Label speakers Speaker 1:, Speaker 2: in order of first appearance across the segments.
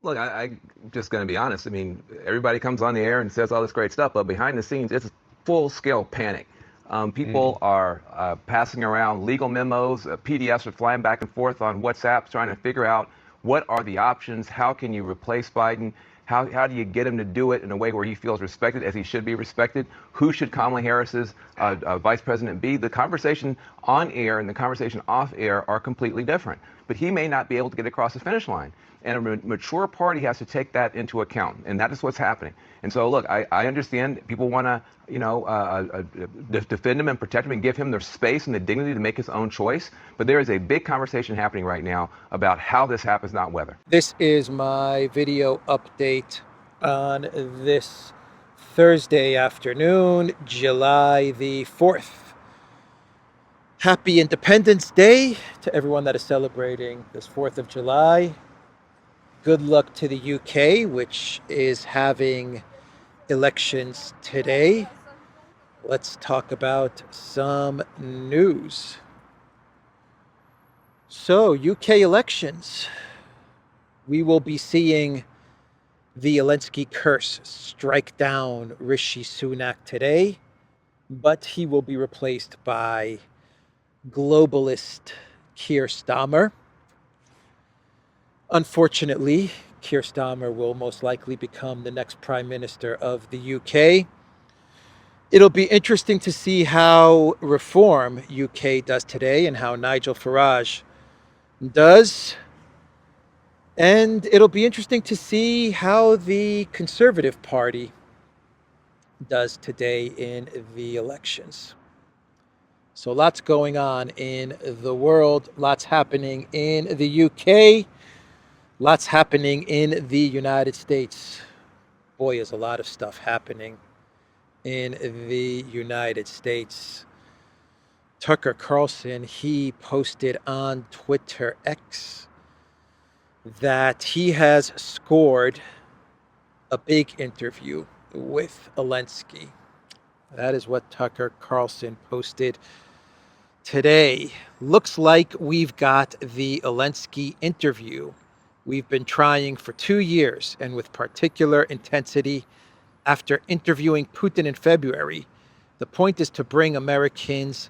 Speaker 1: Look, I'm just going to be honest. I mean, everybody comes on the air and says all this great stuff, but behind the scenes, it's full-scale panic. People are passing around legal memos, PDFs are flying back and forth on WhatsApp, trying to figure out what are the options, how can you replace Biden, how do you get him to do it in a way where he feels respected as he should be respected? Who should Kamala Harris's vice president be? The conversation on air and the conversation off air are completely different. But he may not be able to get across the finish line. And a mature party has to take that into account, and that is what's happening. And so, look, I understand people want to, defend him and protect him and give him the space and the dignity to make his own choice. But there is a big conversation happening right now about how this happens, not whether.
Speaker 2: This is my video update on this Thursday afternoon, July the 4th. Happy Independence Day to everyone that is celebrating this 4th of July. Good luck to the UK, which is having elections today. Let's talk about some news. So, UK elections. We will be seeing the Zelenskyy curse strike down Rishi Sunak today, but he will be replaced by globalist Keir Starmer. Unfortunately, Keir Starmer will most likely become the next Prime Minister of the UK. It'll be interesting to see how Reform UK does today and how Nigel Farage does. And it'll be interesting to see how the Conservative Party does today in the elections. So lots going on in the world, lots happening in the UK. Lots happening in the United States. Boy, is a lot of stuff happening in the United States. Tucker Carlson, he posted on Twitter X that he has scored a big interview with Zelenskyy. That is what Tucker Carlson posted today. Looks like we've got the Zelenskyy interview we've been trying for 2 years, and with particular intensity after interviewing Putin in February. The point is to bring Americans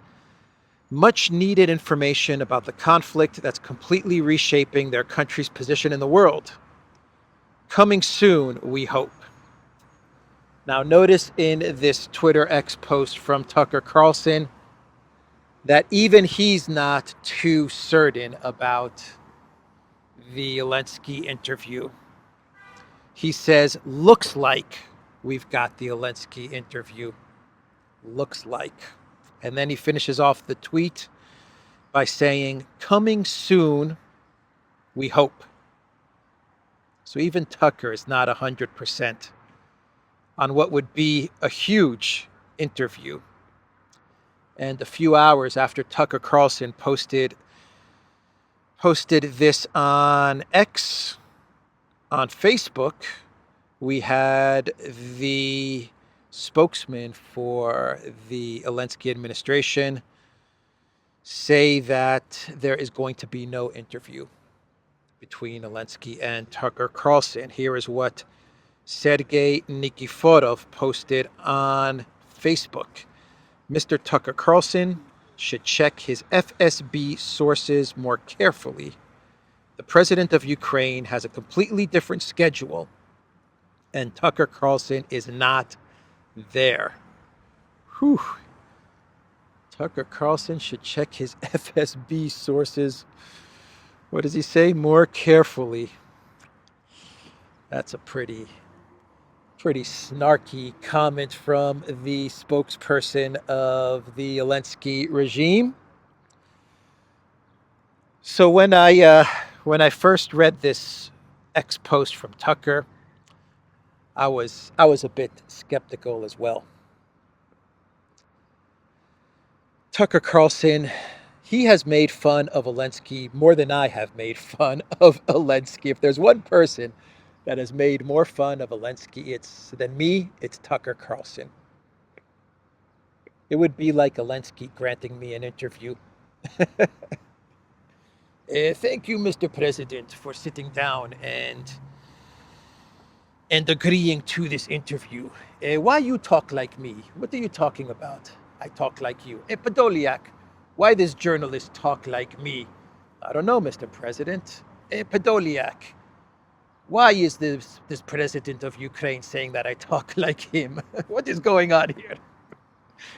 Speaker 2: much needed information about the conflict that's completely reshaping their country's position in the world. Coming soon, we hope. Now, notice in this Twitter X post from Tucker Carlson that even he's not too certain about the Zelenskyy interview. He says, looks like we've got the Zelenskyy interview. Looks like. And then he finishes off the tweet by saying, coming soon, we hope. So even Tucker is not 100% on what would be a huge interview. And a few hours after Tucker Carlson posted this on X, on Facebook, we had the spokesman for the Zelenskyy administration say that there is going to be no interview between Zelenskyy and Tucker Carlson. Here is what Sergei Nikiforov posted on Facebook. Mr. Tucker Carlson should check his FSB sources more carefully. The president of Ukraine has a completely different schedule, and Tucker Carlson is not there. Whew. Tucker Carlson should check his FSB sources. What does he say? More carefully. That's a pretty snarky comment from the spokesperson of the Zelenskyy regime. So when I first read this X post from Tucker, I was a bit skeptical as well. Tucker Carlson, he has made fun of Zelenskyy more than I have made fun of Zelenskyy. If there's one person that has made more fun of Zelenskyy than me, it's Tucker Carlson. It would be like Zelenskyy granting me an interview. Thank you, Mr. President, for sitting down and and agreeing to this interview. Why you talk like me? What are you talking about? I talk like you. Podolyak, why this journalist talk like me? I don't know, Mr. President. Podolyak, why is this president of Ukraine saying that I talk like him? What is going on here?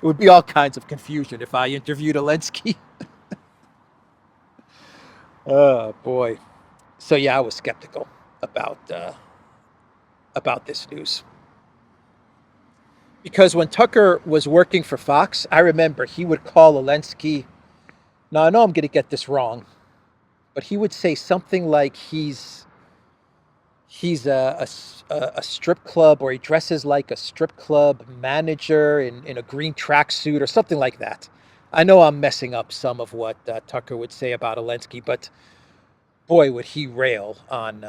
Speaker 2: It would be all kinds of confusion if I interviewed Zelenskyy. Oh, boy. So, yeah, I was skeptical about this news. Because when Tucker was working for Fox, I remember he would call Zelenskyy. Now, I know I'm going to get this wrong, but he would say something like he's a strip club, or he dresses like a strip club manager in a green tracksuit or something like that. I know I'm messing up some of what Tucker would say about Zelenskyy, but boy, would he rail on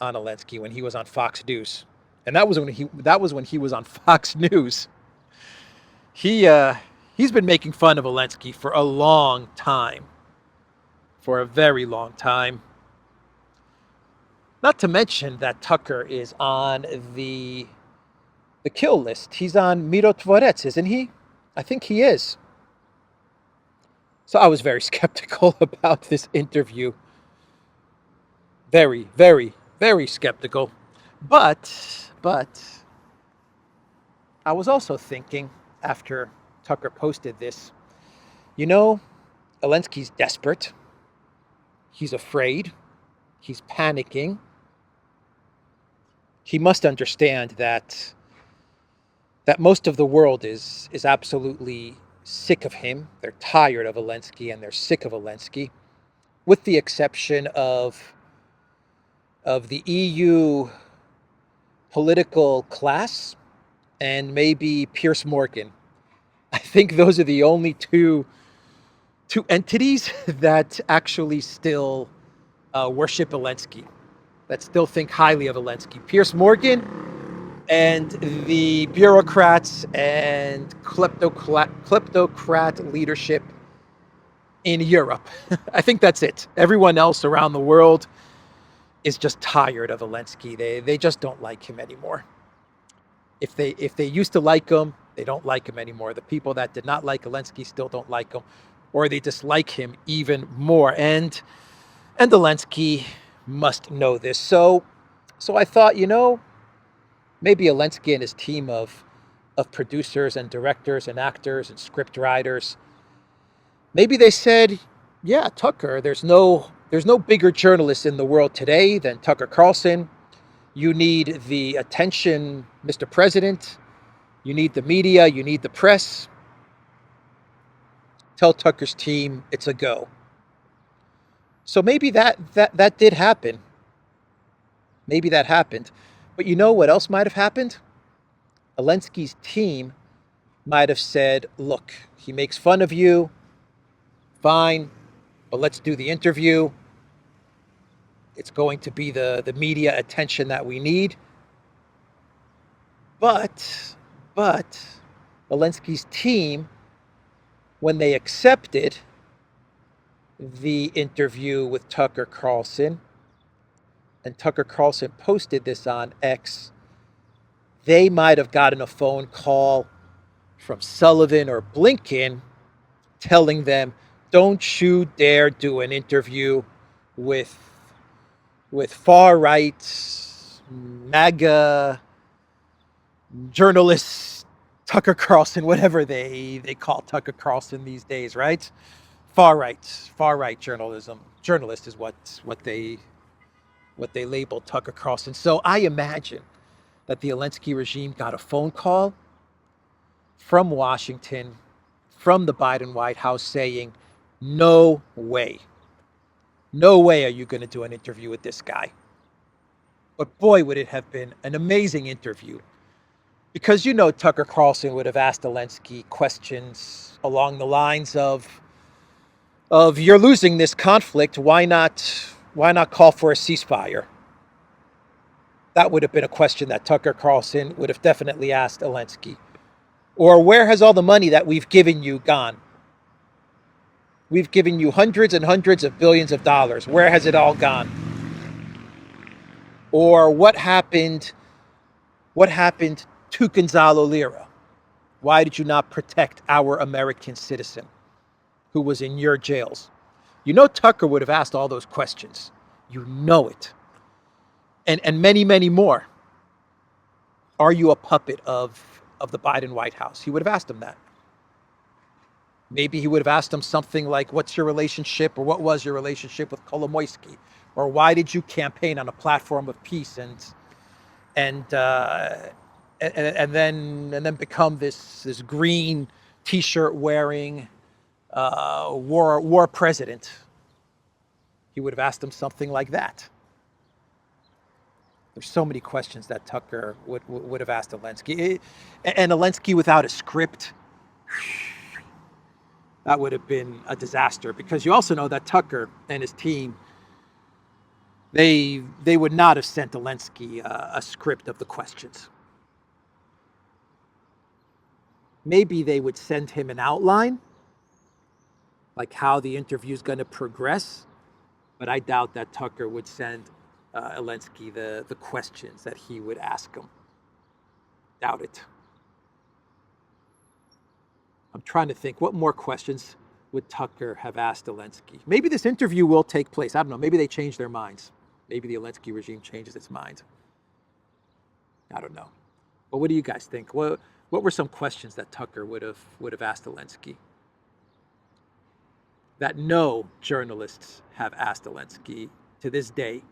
Speaker 2: Zelenskyy when he was on Fox News. And that was when he was on Fox News. He's been making fun of Zelenskyy for a long time, for a very long time. Not to mention that Tucker is on the kill list. He's on Mirotvorets, isn't he? I think he is. So I was very skeptical about this interview. Very, very, very skeptical. But I was also thinking, after Tucker posted this, Zelenskyy's desperate. He's afraid. He's panicking. He must understand that most of the world is absolutely sick of him. They're tired of Zelenskyy, and they're sick of Zelenskyy, with the exception of the EU political class and maybe Piers Morgan. I think those are the only two entities that actually still worship Zelenskyy, that still think highly of Zelenskyy. Piers Morgan and the bureaucrats and kleptocrat leadership in Europe. I think that's it. Everyone else around the world is just tired of Zelenskyy. They just don't like him anymore. If they used to like him, they don't like him anymore. The people that did not like Zelenskyy still don't like him, or they dislike him even more. And Zelenskyy must know this. So I thought, maybe Zelenskyy and his team of producers and directors and actors and script writers, maybe they said, yeah, Tucker, there's no bigger journalist in the world today than Tucker Carlson. You need the attention, Mr. President. You need the media. You need the press. Tell Tucker's team it's a go. So maybe that did happen. Maybe that happened. But you know what else might have happened? Zelenskyy's team might have said, look, he makes fun of you. Fine, but let's do the interview. It's going to be the media attention that we need. But Zelenskyy's team, when they accepted the interview with Tucker Carlson, and Tucker Carlson posted this on X, they might have gotten a phone call from Sullivan or Blinken telling them, don't you dare do an interview with far-right MAGA journalists, Tucker Carlson, whatever they call Tucker Carlson these days, right? Far-right journalism. Journalist is what they label Tucker Carlson. So I imagine that the Zelenskyy regime got a phone call from Washington, from the Biden White House saying, no way. No way are you going to do an interview with this guy. But boy, would it have been an amazing interview. Because Tucker Carlson would have asked Zelenskyy questions along the lines of you're losing this conflict, why not call for a ceasefire? That would have been a question that Tucker Carlson would have definitely asked Zelenskyy. Or where has all the money that we've given you gone? We've given you hundreds and hundreds of billions of dollars. Where has it all gone? Or what happened What happened to Gonzalo Lira? Why did you not protect our American citizen who was in your jails? You know Tucker would have asked all those questions. You know it. And many, many more. Are you a puppet of the Biden White House? He would have asked him that. Maybe he would have asked him something like, what's your relationship, or what was your relationship with Kolomoisky? Or why did you campaign on a platform of peace and then become this green T-shirt wearing war president? He would have asked him something like that. There's so many questions that Tucker would have asked Zelenskyy. And Zelenskyy without a script, that would have been a disaster, because you also know that Tucker and his team, they would not have sent Zelenskyy a script of the questions. Maybe they would send him an outline, like how the interview is going to progress, but I doubt that Tucker would send Zelenskyy the questions that he would ask him. Doubt it. I'm trying to think, what more questions would Tucker have asked Zelenskyy? Maybe this interview will take place. I don't know. Maybe they change their minds. Maybe the Zelenskyy regime changes its mind. I don't know. But what do you guys think? What were some questions that Tucker would have asked Zelenskyy that no journalists have asked Zelenskyy to this day?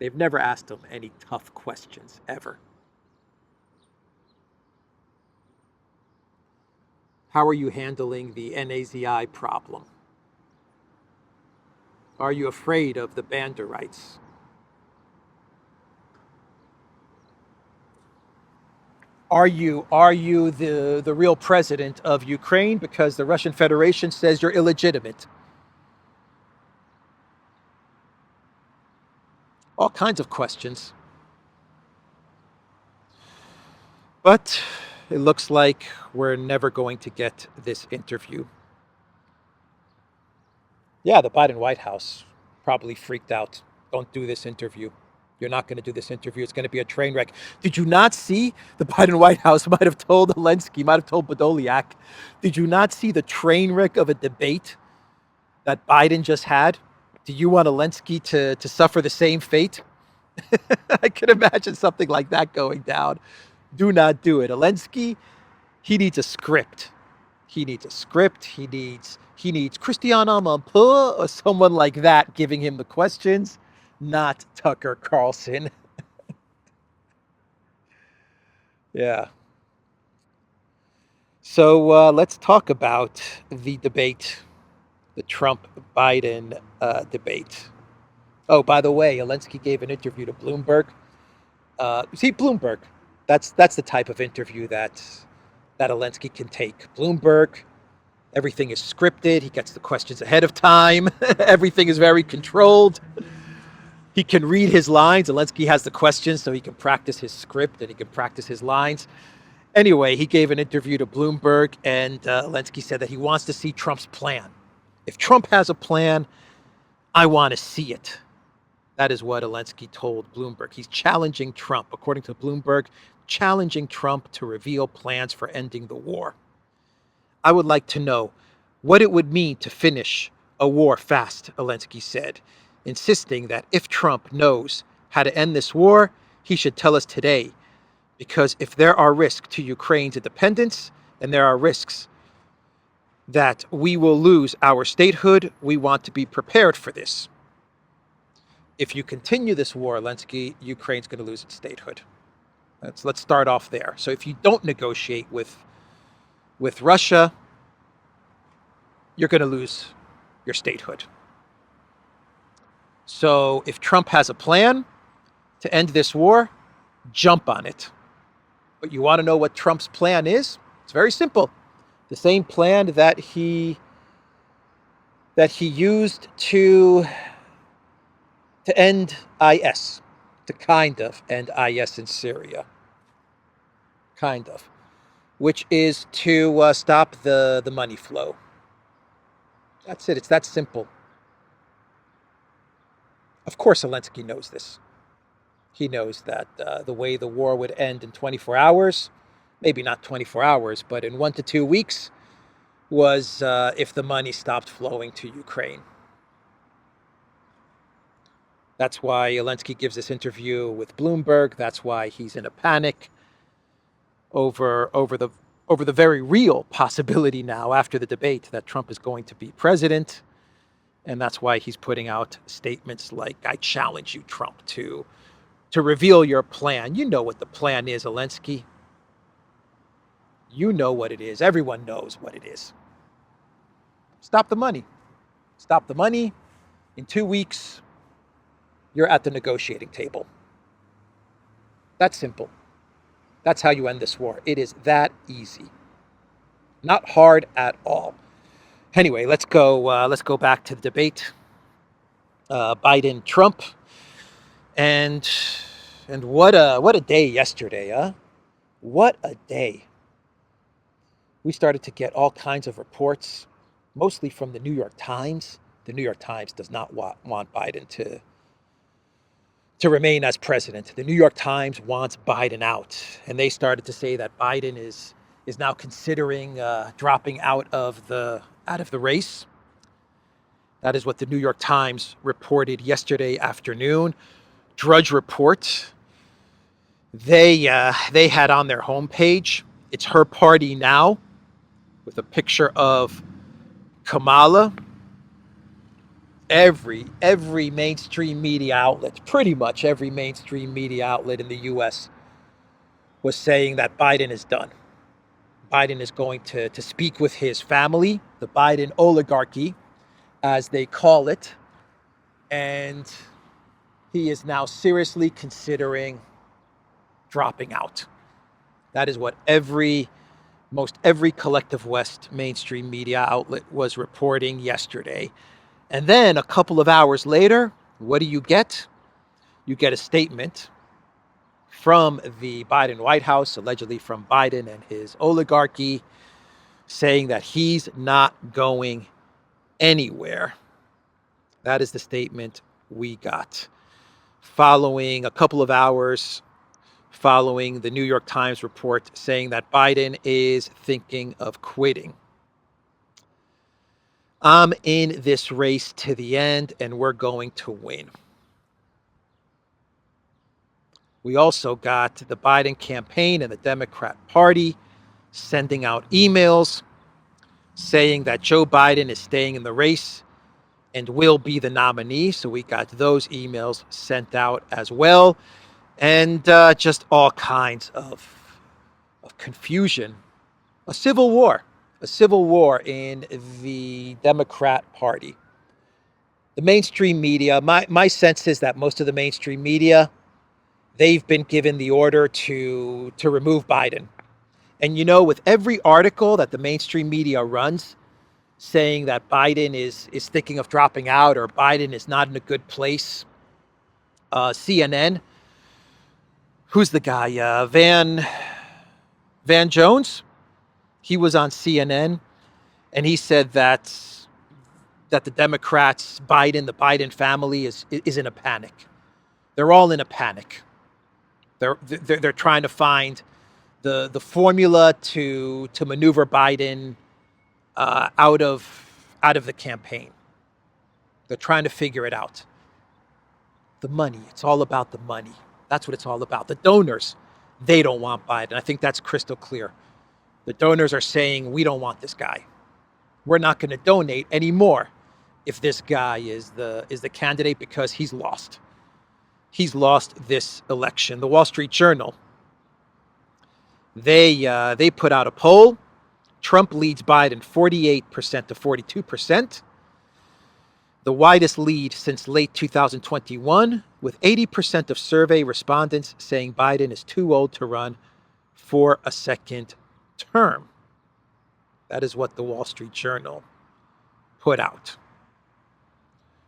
Speaker 2: They've never asked him any tough questions, ever. How are you handling the NAZI problem? Are you afraid of the Banderites? Are you the real president of Ukraine because the Russian Federation says you're illegitimate? All kinds of questions. But it looks like we're never going to get this interview. Yeah, the Biden White House probably freaked out. Don't do this interview. You're not going to do this interview. It's going to be a train wreck. Did you not see the Biden White House might have told Zelenskyy, might have told Podolyak, did you not see the train wreck of a debate that Biden just had? Do you want Zelenskyy to suffer the same fate? I can imagine something like that going down. Do not do it. Zelenskyy, he needs a script. He needs a script. He needs Christiane Amanpour or someone like that giving him the questions, not Tucker Carlson. Yeah. So let's talk about the debate, the Trump-Biden debate. Oh, by the way, Zelenskyy gave an interview to Bloomberg. See, Bloomberg, that's the type of interview that Zelenskyy can take. Bloomberg, everything is scripted. He gets the questions ahead of time. Everything is very controlled. He can read his lines. Zelenskyy has the questions, so he can practice his script and he can practice his lines. Anyway, he gave an interview to Bloomberg, and Zelenskyy said that he wants to see Trump's plan. If Trump has a plan, I want to see it. That is what Zelenskyy told Bloomberg. He's challenging Trump, according to Bloomberg, challenging Trump to reveal plans for ending the war. I would like to know what it would mean to finish a war fast, Zelenskyy said, insisting that if Trump knows how to end this war, he should tell us today. Because if there are risks to Ukraine's independence, and there are risks that we will lose our statehood, we want to be prepared for this. If you continue this war, Zelenskyy, Ukraine's going to lose its statehood. Let's start off there. So if you don't negotiate with Russia, you're going to lose your statehood. So if Trump has a plan to end this war, jump on it. But you want to know what Trump's plan is? It's very simple. The same plan that he used to end IS, to kind of end IS in Syria. Kind of. Which is to stop the money flow. That's it. It's that simple. Of course, Zelenskyy knows this. He knows that the way the war would end in 24 hours, maybe not 24 hours, but in 1 to 2 weeks, was if the money stopped flowing to Ukraine. That's why Zelenskyy gives this interview with Bloomberg. That's why he's in a panic over the very real possibility now after the debate that Trump is going to be president. And that's why he's putting out statements like, I challenge you, Trump, to reveal your plan. You know what the plan is, Zelenskyy. You know what it is. Everyone knows what it is. Stop the money. Stop the money. In 2 weeks, you're at the negotiating table. That's simple. That's how you end this war. It is that easy. Not hard at all. Anyway, let's go back to the debate. Biden, Trump, and what a day yesterday, huh? What a day. We started to get all kinds of reports, mostly from the New York Times. The New York Times does not want Biden to remain as president. The New York Times wants Biden out, and they started to say that Biden is now considering dropping out of the race. That is what the New York Times reported yesterday afternoon. Drudge Report. They had on their homepage, it's her party now, with a picture of Kamala. Every mainstream media outlet, pretty much every mainstream media outlet in the U.S. was saying that Biden is done. Biden is going to speak with his family, the Biden oligarchy, as they call it, and he is now seriously considering dropping out. That is what most every collective West mainstream media outlet was reporting yesterday. And then a couple of hours later, what do you get? You get a statement from the Biden White House, allegedly from Biden and his oligarchy, saying that he's not going anywhere. That is the statement we got. Following a couple of hours, following the New York Times report saying that Biden is thinking of quitting. I'm in this race to the end, and we're going to win. We also got the Biden campaign and the Democrat Party sending out emails saying that Joe Biden is staying in the race and will be the nominee. So we got those emails sent out as well. And just all kinds of confusion. A civil war in the Democrat Party. The mainstream media, my sense is that most of the mainstream media, they've been given the order to remove Biden. And you know, with every article that the mainstream media runs saying that Biden is thinking of dropping out or Biden is not in a good place, CNN, who's the guy? Van Jones? He was on CNN, and he said that the Democrats, Biden, the Biden family is in a panic. They're all in a panic. They're trying to find the formula to maneuver Biden out of the campaign. They're trying to figure it out. The money. It's all about the money. That's what it's all about. The donors, they don't want Biden. I think that's crystal clear. The donors are saying, we don't want this guy. We're not going to donate anymore if this guy is the candidate because he's lost. He's lost this election. The Wall Street Journal, they put out a poll. Trump leads Biden 48% to 42%. The widest lead since late 2021, with 80% of survey respondents saying Biden is too old to run for a second term. That is what the Wall Street Journal put out.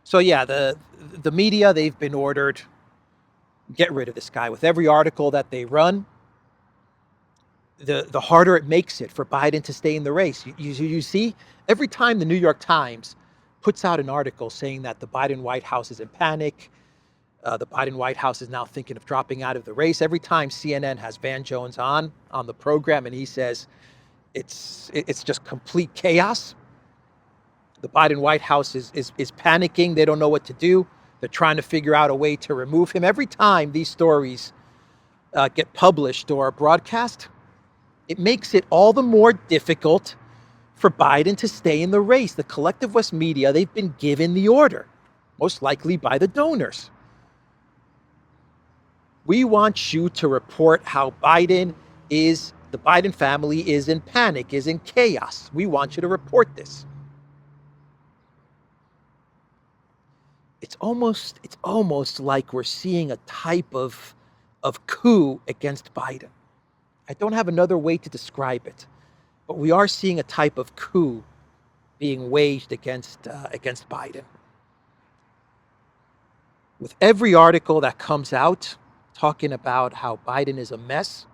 Speaker 2: So yeah, the media, they've been ordered, get rid of this guy. With every article that they run, the harder it makes it for Biden to stay in the race. You see, every time the New York Times puts out an article saying that the Biden White House is in panic, The Biden White House is now thinking of dropping out of the race. Every time CNN has Van Jones on the program and he says it's just complete chaos, the Biden White House is panicking. They don't know what to do. They're trying to figure out a way to remove him. Every time these stories get published or broadcast, it makes it all the more difficult for Biden to stay in the race. The collective West media, they've been given the order, most likely by the donors. We want you to report how the Biden family is in panic, is in chaos. We want you to report this. It's almost like we're seeing a type of coup against Biden. I don't have another way to describe it, but we are seeing a type of coup being waged against Biden. With every article that comes out talking about how Biden is a mess,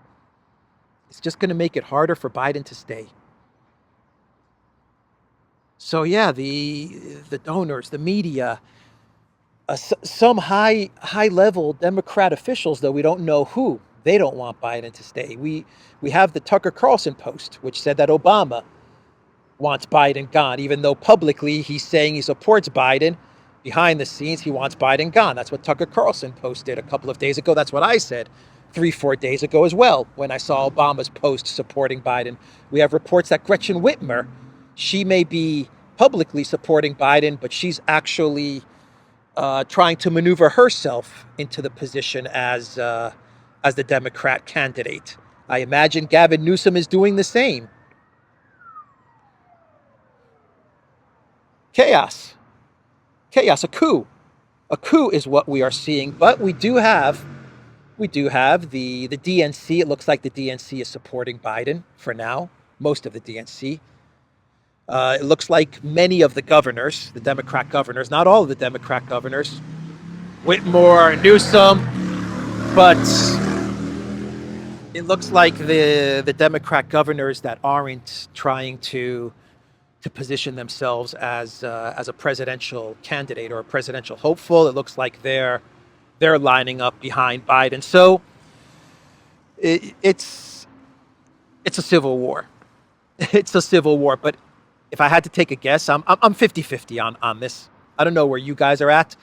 Speaker 2: it's just going to make it harder for Biden to stay. So yeah, the donors, the media, some high-level Democrat officials, though we don't know who, they don't want Biden to stay. We have the Tucker-Carlson post, which said that Obama wants Biden gone, even though publicly he's saying he supports Biden. Behind the scenes, he wants Biden gone. That's what Tucker-Carlson posted a couple of days ago. That's what I said 3-4 days ago as well, when I saw Obama's post supporting Biden. We have reports that Gretchen Whitmer, she may be publicly supporting Biden, but she's actually trying to maneuver herself into the position as the Democrat candidate. I imagine Gavin Newsom is doing the same. Chaos, a coup. A coup is what we are seeing, but we do have the DNC. It looks like the DNC is supporting Biden for now, most of the DNC. It looks like many of the governors, the Democrat governors, not all of the Democrat governors, Whitmore, Newsom, but it looks like the Democrat governors that aren't trying to position themselves as a presidential candidate or a presidential hopeful, it looks like they're lining up behind Biden. So it's a civil war. It's a civil war, but if I had to take a guess, I'm 50-50 on this. I don't know where you guys are at,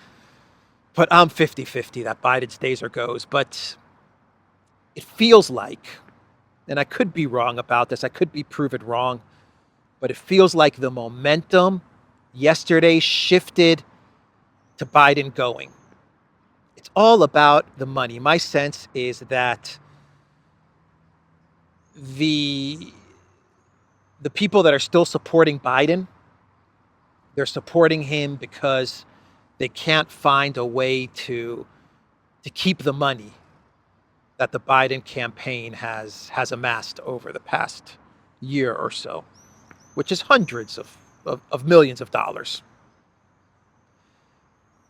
Speaker 2: but I'm 50-50 that Biden stays or goes. But it feels like, and I could be wrong about this, I could be proven wrong, but it feels like the momentum yesterday shifted to Biden going. It's all about the money. My sense is that the people that are still supporting Biden, they're supporting him because they can't find a way to keep the money that the Biden campaign has amassed over the past year or so, which is hundreds of millions of dollars.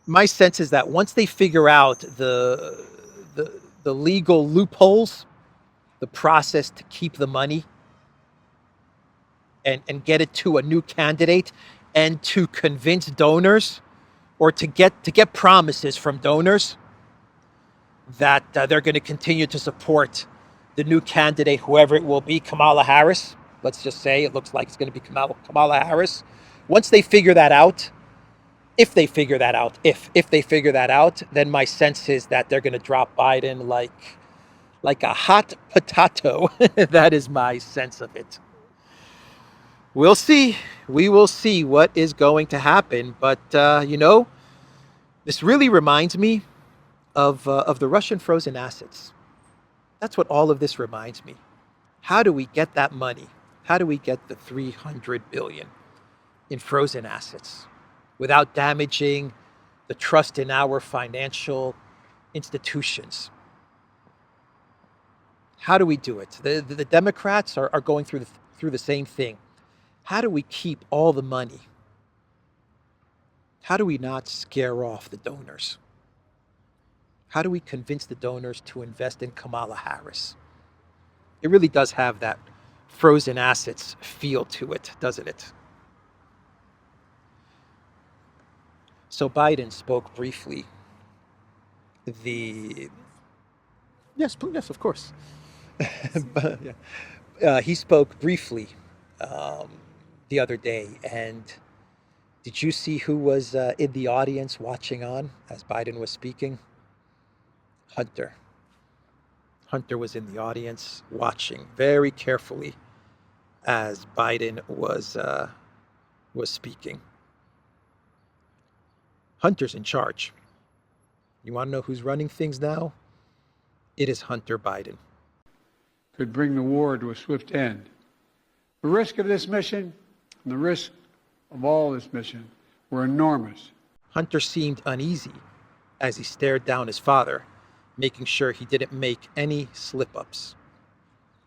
Speaker 2: My sense is that once they figure out the legal loopholes, the process to keep the money, and get it to a new candidate, and to convince donors or to get promises from donors that they're going to continue to support the new candidate, whoever it will be, Kamala Harris. Let's just say it looks like it's going to be Kamala Harris. Once they figure that out, if they figure that out, then my sense is that they're going to drop Biden like a hot potato. That is my sense of it. We'll see. We will see what is going to happen. But, this really reminds me of the Russian frozen assets. That's what all of this reminds me. How do we get that money? How do we get the $300 billion in frozen assets without damaging the trust in our financial institutions? How do we do it? The Democrats are going through the same thing. How do we keep all the money? How do we not scare off the donors? How do we convince the donors to invest in Kamala Harris? It really does have that frozen assets feel to it, doesn't it? So Biden spoke briefly the yes, of course. But, yeah. He spoke briefly um, the other day, and did you see who was in the audience watching on as Biden was speaking? Hunter. Hunter was in the audience watching very carefully as Biden was speaking. Hunter's in charge. You want to know who's running things now? It is Hunter Biden.
Speaker 3: Could bring the war to a swift end. The risk of this mission and the risk of all this mission were enormous.
Speaker 2: Hunter seemed uneasy as he stared down his father, making sure he didn't make any slip-ups.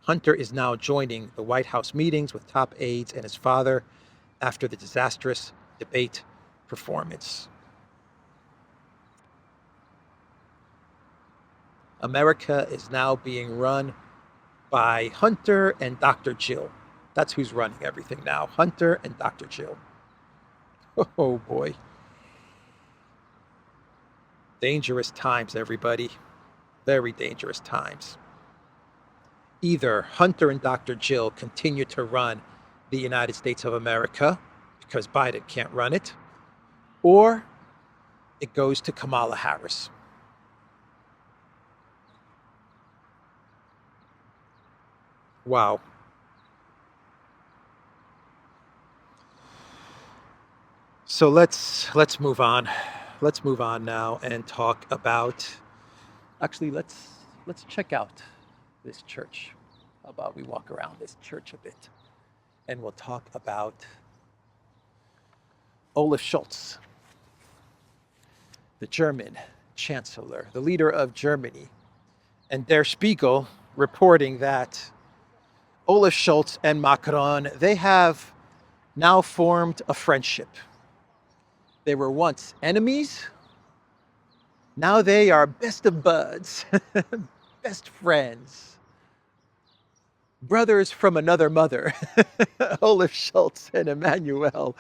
Speaker 2: Hunter is now joining the White House meetings with top aides and his father after the disastrous debate performance. America is now being run by Hunter and Dr. Jill. That's who's running everything now. Hunter and Dr. Jill. Oh boy. Dangerous times, everybody. Very dangerous times. Either Hunter and Dr. Jill continue to run the United States of America because Biden can't run it, or it goes to Kamala Harris. Wow. So let's move on. Let's move on now and talk about. Actually, let's check out this church. How about we walk around this church a bit, and we'll talk about Olaf Scholz, the German chancellor, the leader of Germany, and Der Spiegel reporting that Olaf Scholz and Macron, they have now formed a friendship. They were once enemies. Now they are best of buds, best friends, brothers from another mother. Olaf Scholz and Emmanuel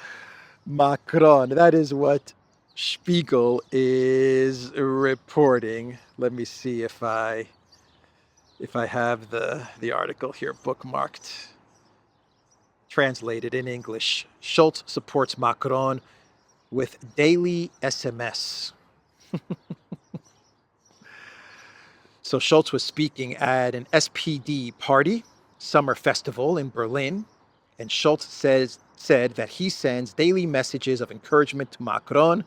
Speaker 2: Macron. That is what Spiegel is reporting. Let me see if I have the article here bookmarked, translated in English. Scholz supports Macron with daily SMS. So Scholz was speaking at an SPD party, summer festival in Berlin, and Scholz said that he sends daily messages of encouragement to Macron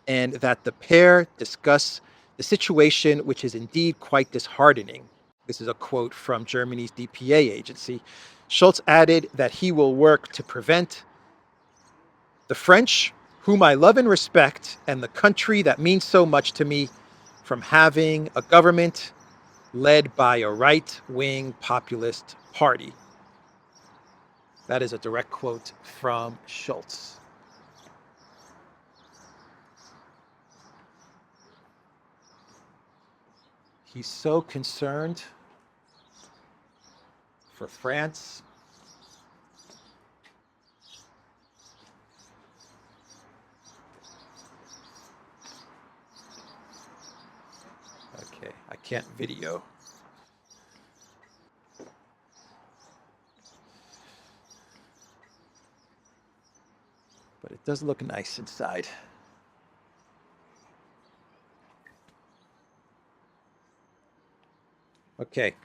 Speaker 2: and that the pair discuss the situation, which is indeed quite disheartening. This is a quote from Germany's DPA agency. Scholz added that he will work to prevent the French, whom I love and respect, and the country that means so much to me, from having a government led by a right-wing populist party. That is a direct quote from Scholz. He's so concerned for France. Okay, I can't video. But it does look nice inside. Okay,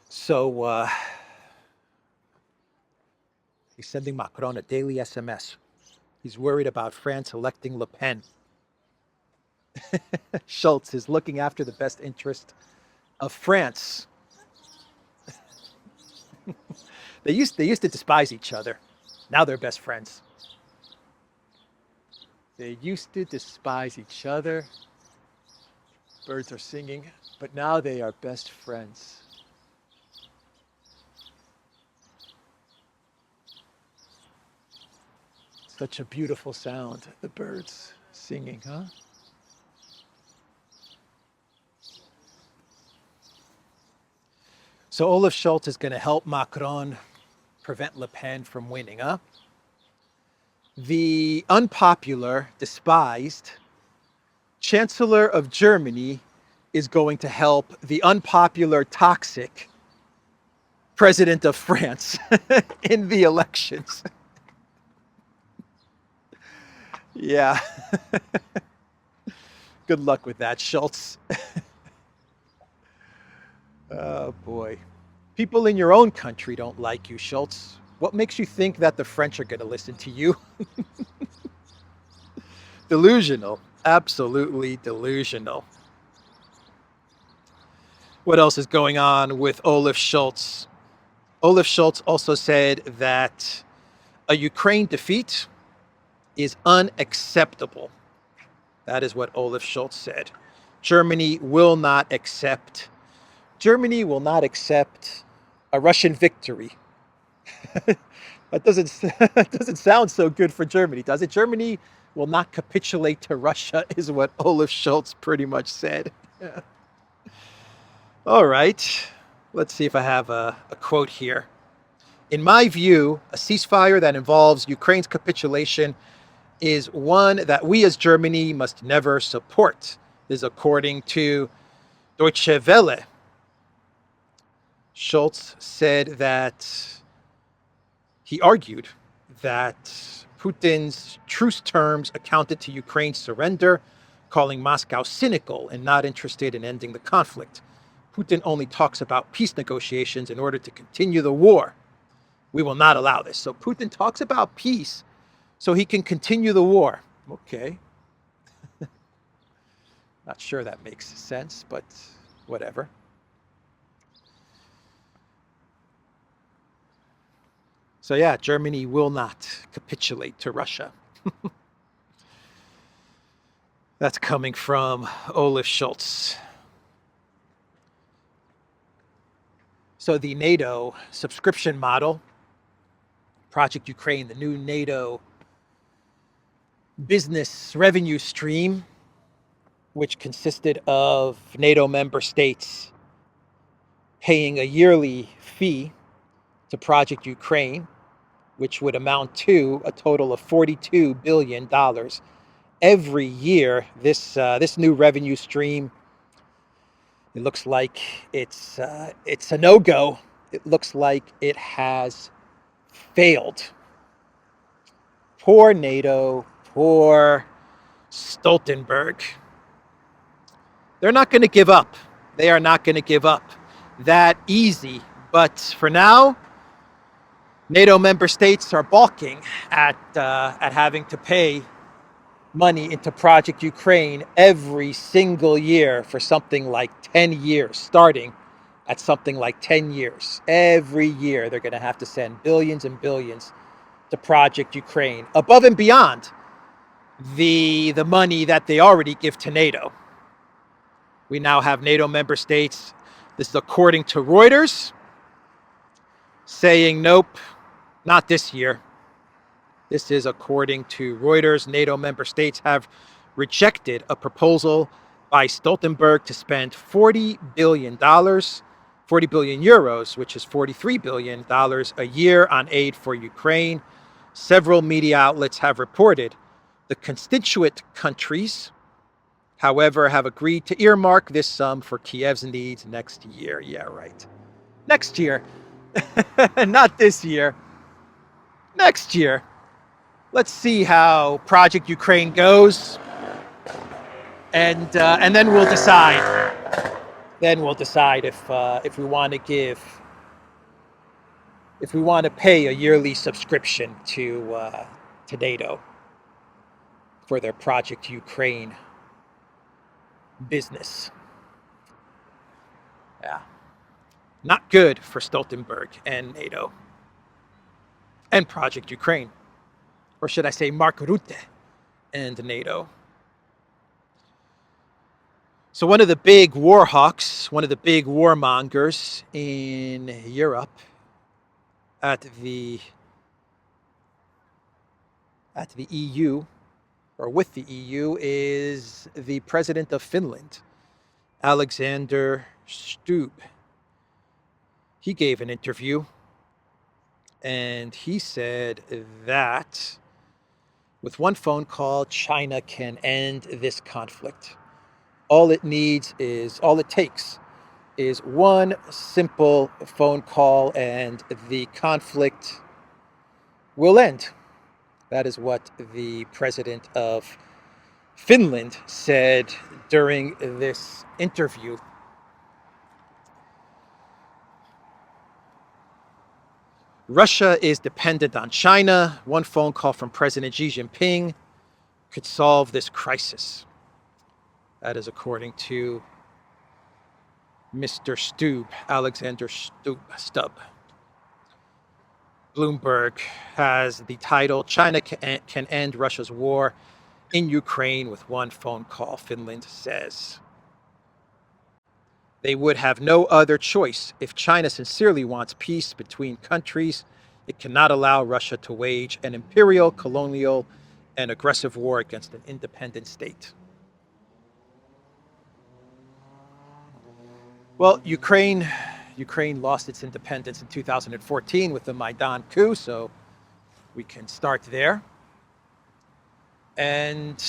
Speaker 2: so he's sending Macron a daily SMS. He's worried about France electing Le Pen. Scholz is looking after the best interest of France. They used to despise each other. Now they're best friends. They used to despise each other. Birds are singing, but now they are best friends. Such a beautiful sound, the birds singing, huh? So Olaf Scholz is going to help Macron prevent Le Pen from winning, huh? The unpopular, despised Chancellor of Germany is going to help the unpopular, toxic president of France in the elections. Yeah. Good luck with that, Scholz. Oh, boy. People in your own country don't like you, Scholz. What makes you think that the French are going to listen to you? Delusional. Absolutely delusional. What else is going on with Olaf Scholz? Olaf Scholz also said that a Ukraine defeat is unacceptable. That is what Olaf Scholz said. Germany will not accept a Russian victory. That doesn't sound so good for Germany, does it? Germany will not capitulate to Russia, is what Olaf Scholz pretty much said. Yeah. All right. Let's see if I have a quote here. In my view, a ceasefire that involves Ukraine's capitulation is one that we as Germany must never support. This is according to Deutsche Welle. Scholz said that he argued that Putin's truce terms accounted to Ukraine's surrender, calling Moscow cynical and not interested in ending the conflict. Putin only talks about peace negotiations in order to continue the war. We will not allow this. So Putin talks about peace so he can continue the war. Okay. Not sure that makes sense, but whatever. So yeah, Germany will not capitulate to Russia. That's coming from Olaf Scholz. So the NATO subscription model, Project Ukraine, the new NATO business revenue stream, which consisted of NATO member states paying a yearly fee to Project Ukraine, which would amount to a total of $42 billion every year. This new revenue stream, it looks like it's a no-go. It looks like it has failed. Poor NATO, poor Stoltenberg. They're not going to give up. They are not going to give up that easy. But for now, NATO member states are balking at having to pay money into Project Ukraine every single year for something like 10 years, starting at something like 10 years. Every year they're going to have to send billions and billions to Project Ukraine, above and beyond the money that they already give to NATO. We now have NATO member states, this is according to Reuters, saying nope, not this year. This is according to Reuters. NATO member states have rejected a proposal by Stoltenberg to spend $40 billion, 40 billion euros, which is $43 billion a year on aid for Ukraine. Several media outlets have reported the constituent countries, however, have agreed to earmark this sum for Kiev's needs next year. Yeah, right. Next year. Not this year. Next year. Let's see how Project Ukraine goes, and then we'll decide. Then we'll decide if we want to pay a yearly subscription to NATO for their Project Ukraine business. Yeah, not good for Stoltenberg and NATO and Project Ukraine. Or should I say Mark Rutte and NATO. So one of the big war hawks, one of the big warmongers in Europe at the EU, or with the EU, is the president of Finland, Alexander Stubb. He gave an interview and he said that with one phone call, China can end this conflict. all it takes is one simple phone call and the conflict will end. That is what the president of Finland said during this interview. Russia is dependent on China. One phone call from President Xi Jinping could solve this crisis. That is according to Mr. Alexander Stubb. Bloomberg has the title, China can end Russia's war in Ukraine with one phone call, Finland says. They would have no other choice. If China sincerely wants peace between countries, it cannot allow Russia to wage an imperial, colonial, and aggressive war against an independent state. Well, Ukraine lost its independence in 2014 with the Maidan coup, so we can start there. And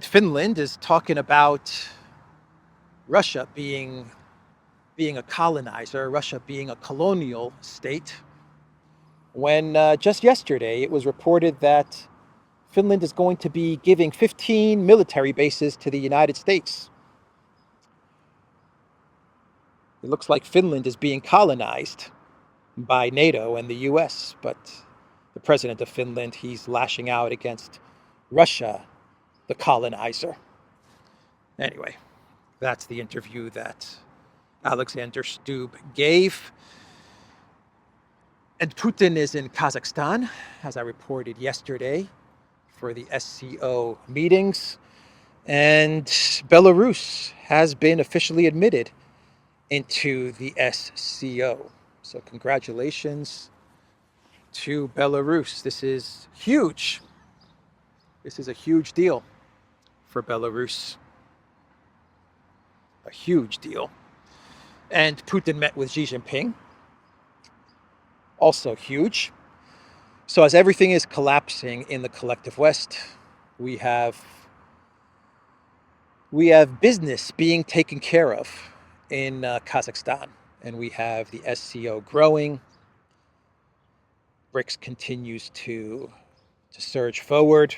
Speaker 2: Finland is talking about Russia being a colonizer, Russia being a colonial state, when just yesterday it was reported that Finland is going to be giving 15 military bases to the United States. It looks like Finland is being colonized by NATO and the US, but the president of Finland, he's lashing out against Russia, the colonizer. Anyway, that's the interview that Alexander Stubb gave. And Putin is in Kazakhstan, as I reported yesterday, for the SCO meetings. And Belarus has been officially admitted into the SCO. So congratulations to Belarus. This is huge. This is a huge deal for Belarus. A huge deal. And Putin met with Xi Jinping. Also huge. So as everything is collapsing in the collective West, we have business being taken care of in Kazakhstan. And we have the SCO growing. BRICS continues to surge forward.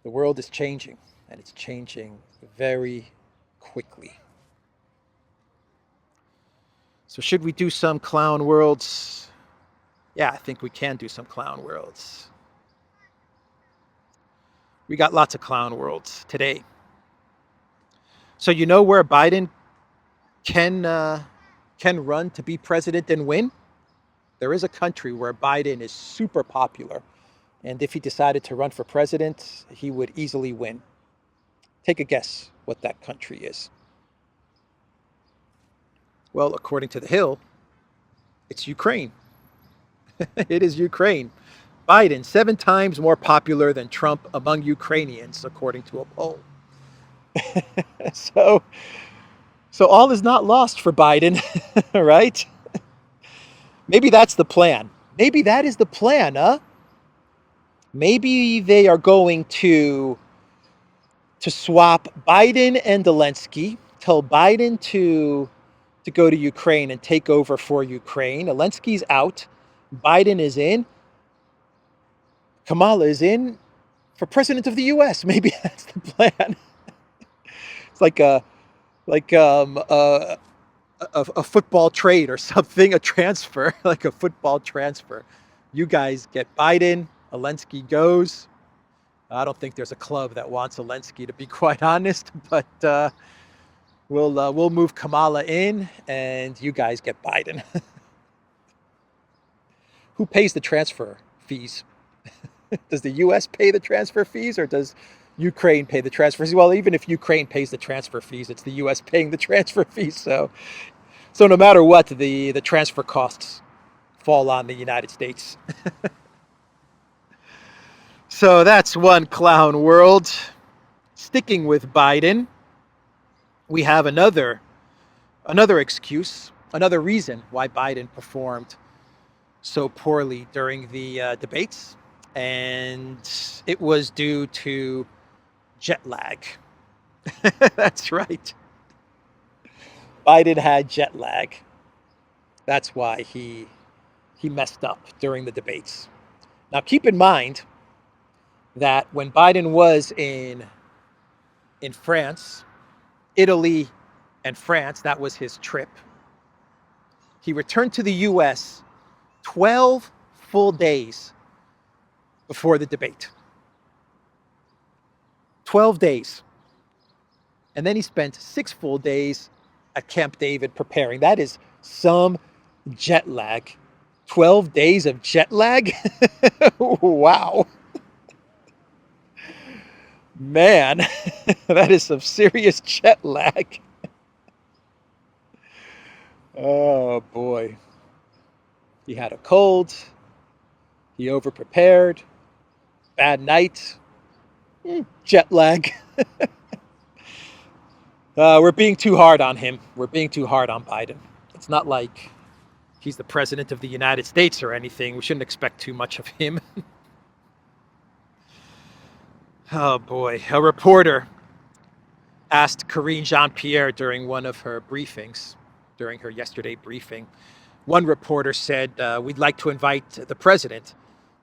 Speaker 2: The world is changing, and it's changing very quickly. So should we do some clown worlds? Yeah, I think we can do some clown worlds. We got lots of clown worlds today. So you know where Biden can run to be president and win? There is a country where Biden is super popular, and if he decided to run for president, he would easily win. Take a guess what that country is. Well, according to The Hill, it's Ukraine. It is Ukraine. Biden, 7 times more popular than Trump among Ukrainians, according to a poll. So all is not lost for Biden, right? Maybe that's the plan. Maybe that is the plan, huh? Maybe they are going to swap Biden and Zelenskyy, tell Biden to go to Ukraine and take over for Ukraine. Zelensky's out. Biden is in. Kamala is in for president of the U.S. Maybe that's the plan. It's like a football trade or something, a transfer, like a football transfer. You guys get Biden, Zelenskyy goes. I don't think there's a club that wants Zelenskyy, to be quite honest, but we'll move Kamala in, and you guys get Biden. Who pays the transfer fees? Does the U.S. pay the transfer fees, or does Ukraine pay the transfer fees? Well, even if Ukraine pays the transfer fees, it's the U.S. paying the transfer fees. So no matter what, the transfer costs fall on the United States. So that's one clown world. Sticking with Biden, we have another excuse, another reason why Biden performed so poorly during the debates. and it was due to jet lag. That's right. Biden had jet lag. That's why he messed up during the debates. Now, keep in mind that when Biden was in France, Italy and France, that was his trip, he returned to the U.S. 12 full days before the debate. 12 days. And then he spent 6 full days at Camp David preparing. That is some jet lag. 12 days of jet lag? Wow. Man, that is some serious jet lag. Oh, boy. He had a cold. He overprepared. Bad night. Jet lag. We're being too hard on him. We're being too hard on Biden. It's not like he's the president of the United States or anything. We shouldn't expect too much of him. Oh, boy. A reporter asked Jean-Pierre during one of her briefings, during her yesterday briefing. One reporter said, we'd like to invite the president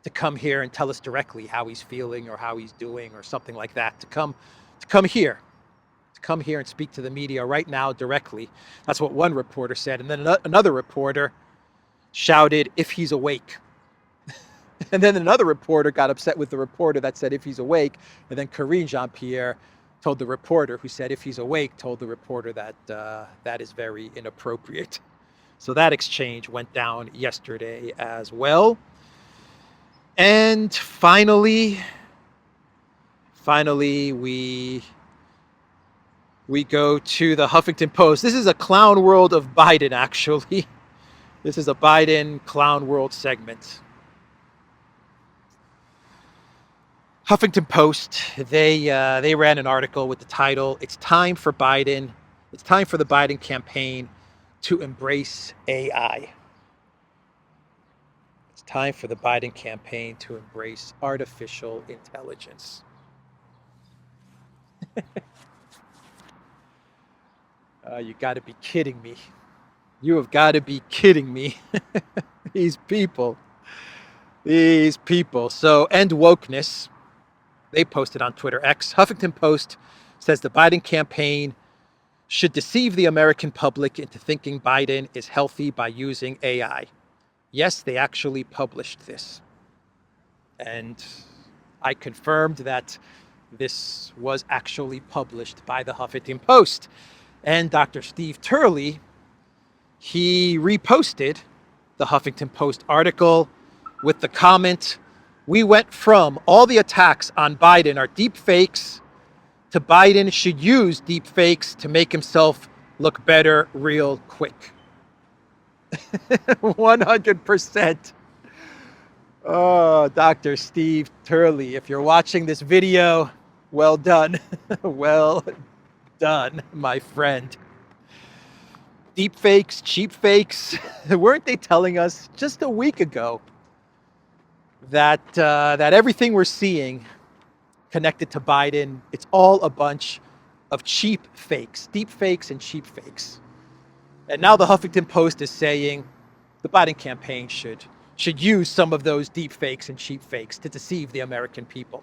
Speaker 2: to come here and tell us directly how he's feeling or how he's doing or something like that, to come here and speak to the media right now directly. That's what one reporter said. And then another reporter shouted, if he's awake. And then another reporter got upset with the reporter that said, if he's awake. And then Jean-Pierre told the reporter who said, if he's awake, told the reporter that that is very inappropriate. So that exchange went down yesterday as well. And finally, we go to the Huffington Post. This is a clown world of Biden, actually. This is a Biden clown world segment. Huffington Post, they ran an article with the title, It's time for the Biden campaign to embrace AI. It's time for the Biden campaign to embrace artificial intelligence. You got to be kidding me. You have got to be kidding me. These people. So, end wokeness. They posted on Twitter X. Huffington Post says the Biden campaign should deceive the American public into thinking Biden is healthy by using AI. Yes, they actually published this. And I confirmed that this was actually published by the Huffington Post. And Dr. Steve Turley, he reposted the Huffington Post article with the comment, we went from all the attacks on Biden are deep fakes to Biden should use deep fakes to make himself look better real quick. 100%. Oh, Dr. Steve Turley, if you're watching this video, well done. Well done, my friend. Deep fakes, cheap fakes. Weren't they telling us just a week ago that everything we're seeing connected to Biden, it's all a bunch of cheap fakes, deep fakes and cheap fakes. And now the Huffington Post is saying the Biden campaign should use some of those deep fakes and cheap fakes to deceive the American people.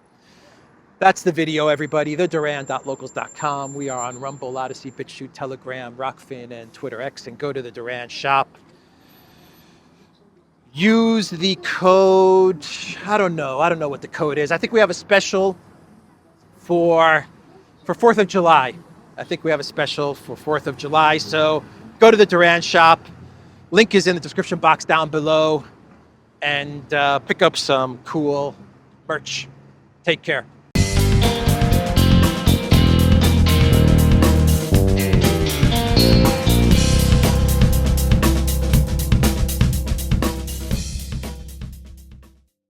Speaker 2: That's the video, everybody. theduran.locals.com. We are on Rumble, ODYSEE, BitChute, Telegram, Rockfin, and Twitter X. And go to the Duran shop. Use the code. I don't know what the code is. I think we have a special for 4th of July. I think we have a special for 4th of July. So go to the Duran shop. Link is in the description box down below. And pick up some cool merch. Take care.